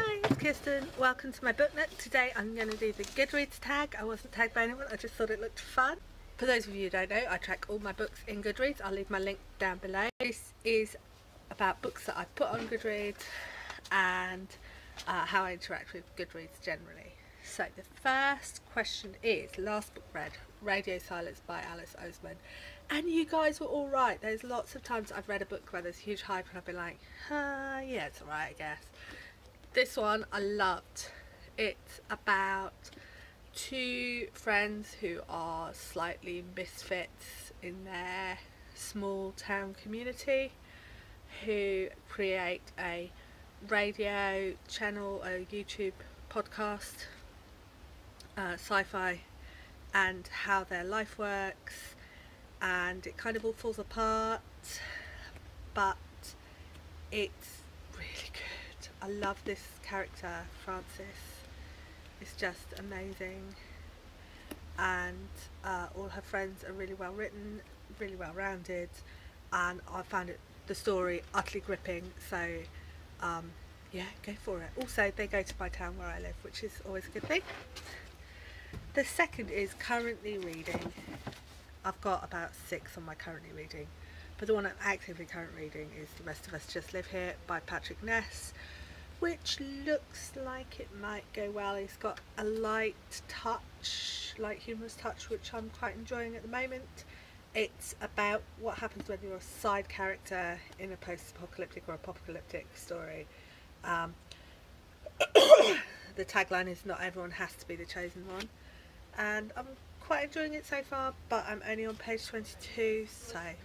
Hi, it's Kirsten. Welcome to my book nook. Today I'm going to do the Goodreads tag. I wasn't tagged by anyone, I just thought it looked fun. For those of you who don't know, I track all my books in Goodreads. I'll leave my link down below. This is about books that I've put on Goodreads and how I interact with Goodreads generally. So the first question is, last book read, Radio Silence by Alice Oseman. And you guys were all right. There's lots of times I've read a book where there's huge hype and I've been like, yeah, it's alright, I guess. This one I loved. It's about two friends who are slightly misfits in their small town community who create a radio channel, a YouTube podcast, sci-fi, and how their life works, and it kind of all falls apart, but it's really good. I love this character, Frances. It's just amazing, and all her friends are really well written, really well rounded, and I found the story utterly gripping. So yeah, go for it. Also, they go to my town where I live, which is always a good thing. The second is currently reading. I've got about 6 on my currently reading, but the one I'm actively currently reading is The Rest of Us Just Live Here by Patrick Ness, which looks like it might go well. It's got a light touch, light humorous touch, which I'm quite enjoying at the moment. It's about what happens when you're a side character in a post-apocalyptic or apocalyptic story. The tagline is "Not everyone has to be the chosen one," and I'm quite enjoying it so far, but I'm only on page 22, so I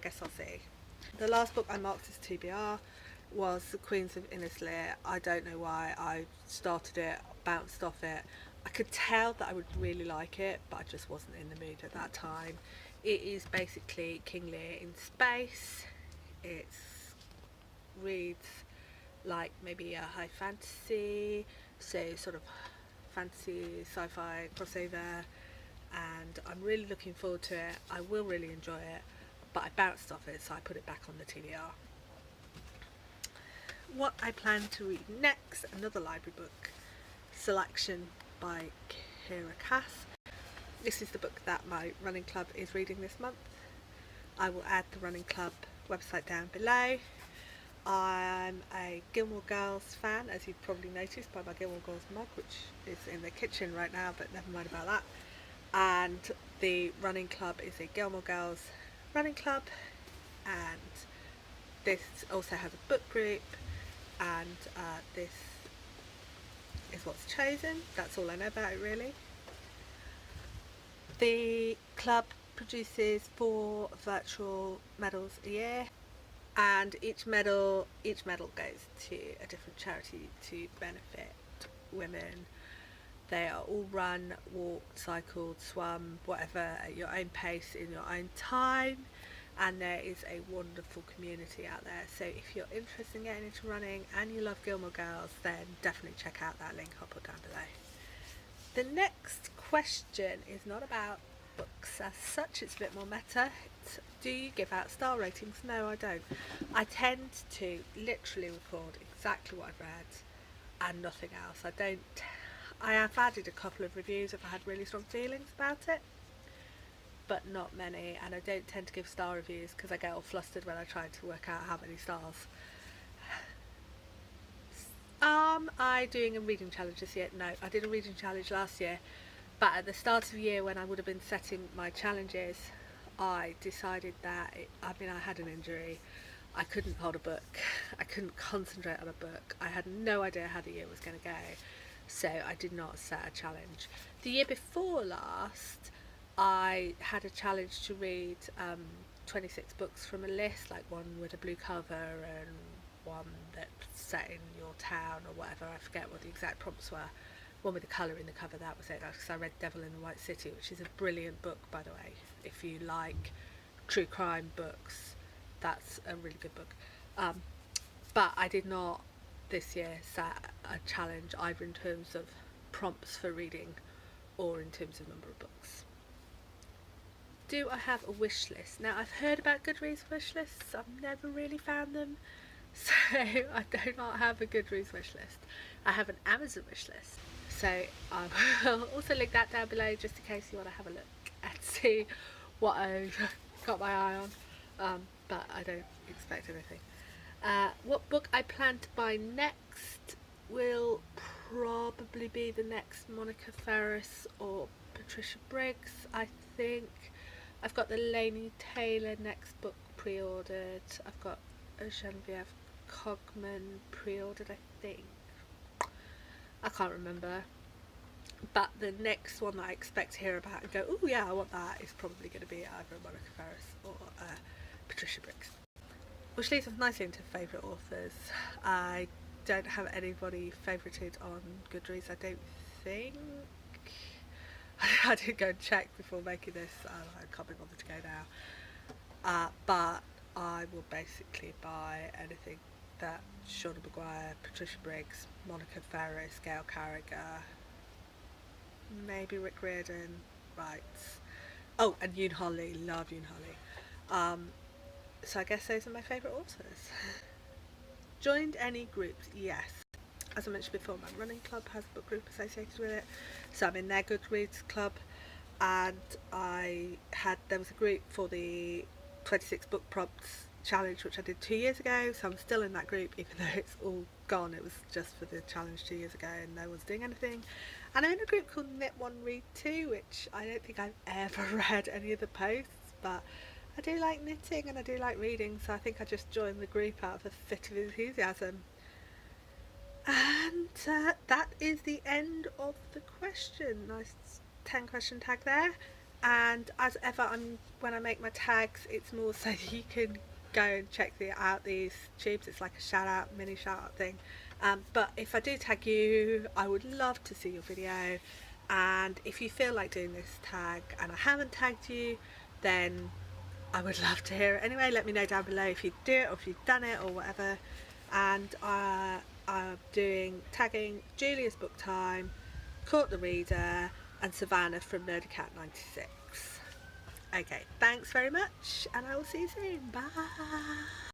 guess I'll see. The last book I marked as TBR was The Queens of Innisleer. I don't know why I started it, bounced off it. I could tell that I would really like it, but I just wasn't in the mood at that time. It is basically King Lear in space. It reads like maybe a high fantasy, so sort of fantasy sci-fi crossover, and I'm really looking forward to it. I will really enjoy it, but I bounced off it, so I put it back on the TBR. What I plan to read next, another library book, Selection by Kiera Cass. This is the book that my running club is reading this month. I will add the running club website down below. I'm a Gilmore Girls fan, as you've probably noticed by my Gilmore Girls mug, which is in the kitchen right now, but never mind about that. And the running club is a Gilmore Girls running club, and this also has a book group, and this is what's chosen. That's all I know about it, really. The club produces 4 virtual medals a year, and each medal goes to a different charity to benefit women. They are all run, walked, cycled, swum, whatever, at your own pace, in your own time, and there is a wonderful community out there. So if you're interested in getting into running and you love Gilmore Girls, then definitely check out that link I'll put down below. The next question is not about books as such, it's a bit more meta. It's, do you give out star ratings? No, I don't. I tend to literally record exactly what I've read and nothing else. I have added a couple of reviews if I had really strong feelings about it, but not many, and I don't tend to give star reviews because I get all flustered when I try to work out how many stars. Am I doing a reading challenge this year? No, I did a reading challenge last year, but at the start of the year when I would have been setting my challenges, I decided that I had an injury. I couldn't hold a book. I couldn't concentrate on a book. I had no idea how the year was going to go, so I did not set a challenge. The year before last, I had a challenge to read 26 books from a list, like one with a blue cover and one that's set in your town or whatever. I forget what the exact prompts were. One with the colour in the cover, that was it. Because I read Devil in the White City, which is a brilliant book, by the way. If you like true crime books, that's a really good book. But I did not this year set a challenge either in terms of prompts for reading or in terms of number of books. Do I have a wish list? Now, I've heard about Goodreads wish lists. I've never really found them, So I do not have a Goodreads wish list. I have an Amazon wish list. So I will also link that down below just in case you want to have a look and see what I've got my eye on. But I don't expect anything. What book I plan to buy next will probably be the next Monica Ferris or Patricia Briggs. I think I've got the Laini Taylor next book pre-ordered. I've got a Genevieve Cogman pre-ordered, I think. I can't remember. But the next one that I expect to hear about and go, oh yeah, I want that, is probably going to be either Monica Ferris or Patricia Briggs. Which leads us nicely into favourite authors. I don't have anybody favourited on Goodreads, I don't think. I did go and check before making this. I can't be bothered to go now. But I will basically buy anything that Shauna Maguire, Patricia Briggs, Monica Ferris, Gail Carriger, maybe Rick Riordan writes. Oh, and Yoon Holly. Love Yoon Holly. So I guess those are my favourite authors. Joined any groups? Yes. As I mentioned before, my running club has a book group associated with it, so I'm in their Goodreads club, and there was a group for the 26 book prompts challenge which I did 2 years ago, so I'm still in that group even though it's all gone. It was just for the challenge 2 years ago and no one's doing anything. And I'm in a group called Knit One Read Two, which I don't think I've ever read any of the posts, but I do like knitting and I do like reading, so I think I just joined the group out of a fit of enthusiasm. And that is the end of the question. Nice 10 question tag there. And as ever, when I make my tags, it's more so that you can go and check out these tubes. It's like a shout out, mini shout out thing. But if I do tag you, I would love to see your video. And if you feel like doing this tag and I haven't tagged you, then I would love to hear it. Anyway, let me know down below if you do it or if you've done it or whatever. And I'm tagging Julia's Book Time, Court the Reader, and Savannah from Nerdycat 96. Okay, thanks very much, and I will see you soon. Bye.